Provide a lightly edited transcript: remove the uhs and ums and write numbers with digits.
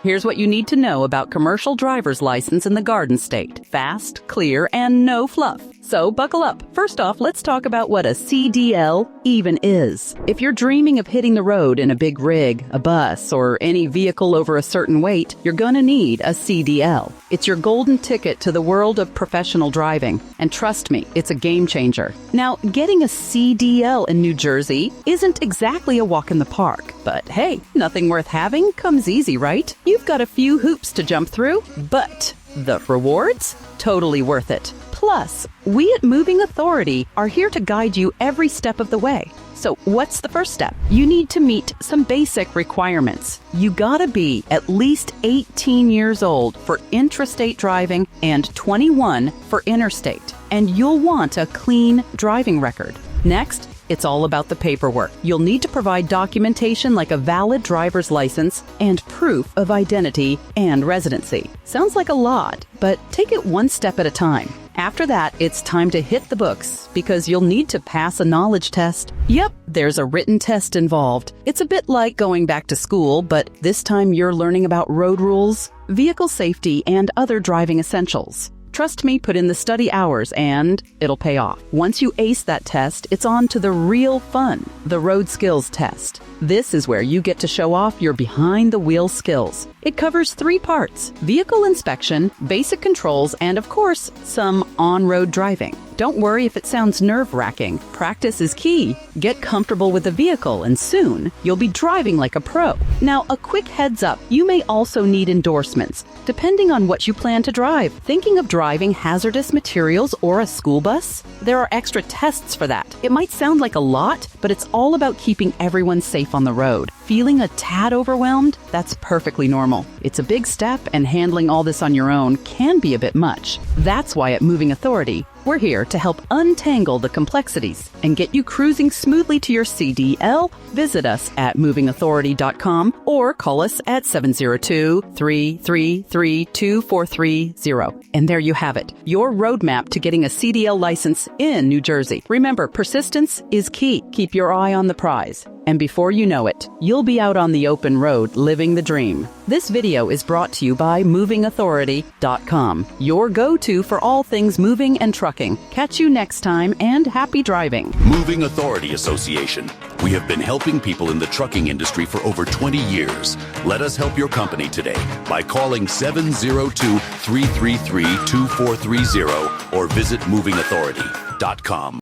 Here's what you need to know about commercial driver's license in the Garden State. Fast, clear, and no fluff. So buckle up. First off, let's talk about what a CDL even is. If you're dreaming of hitting the road in a big rig, a bus, or any vehicle over a certain weight, you're gonna need a CDL. It's your golden ticket to the world of professional driving. And trust me, it's a game changer. Now, getting a CDL in New Jersey isn't exactly a walk in the park. But hey, nothing worth having comes easy, right? You've got a few hoops to jump through, but the rewards? Totally worth it. Plus, we at Moving Authority are here to guide you every step of the way. So what's the first step? You need to meet some basic requirements. You gotta be at least 18 years old for intrastate driving and 21 for interstate. And you'll want a clean driving record. Next, it's all about the paperwork. You'll need to provide documentation like a valid driver's license and proof of identity and residency. Sounds like a lot, but take it one step at a time. After that, it's time to hit the books because you'll need to pass a knowledge test. Yep, there's a written test involved. It's a bit like going back to school, but this time you're learning about road rules, vehicle safety, and other driving essentials. Trust me, put in the study hours and it'll pay off. Once you ace that test, it's on to the real fun, the road skills test. This is where you get to show off your behind-the-wheel skills. It covers 3 parts: vehicle inspection, basic controls, and of course, some on-road driving. Don't worry if it sounds nerve-wracking. Practice is key. Get comfortable with the vehicle and soon you'll be driving like a pro. Now, a quick heads up, you may also need endorsements, depending on what you plan to drive. Thinking of driving hazardous materials or a school bus? There are extra tests for that. It might sound like a lot, but it's all about keeping everyone safe on the road. Feeling a tad overwhelmed? That's perfectly normal. It's a big step, and handling all this on your own can be a bit much. That's why at Moving Authority, we're here to help untangle the complexities and get you cruising smoothly to your CDL. Visit us at movingauthority.com or call us at 702-333-2430. And there you have it, your roadmap to getting a CDL license in New Jersey. Remember, persistence is key. Keep your eye on the prize. And before you know it, you'll be out on the open road living the dream. This video is brought to you by movingauthority.com, your go-to for all things moving and trucking. Catch you next time, and happy driving. Moving Authority Association. We have been helping people in the trucking industry for over 20 years. Let us help your company today by calling 702-333-2430 or visit movingauthority.com.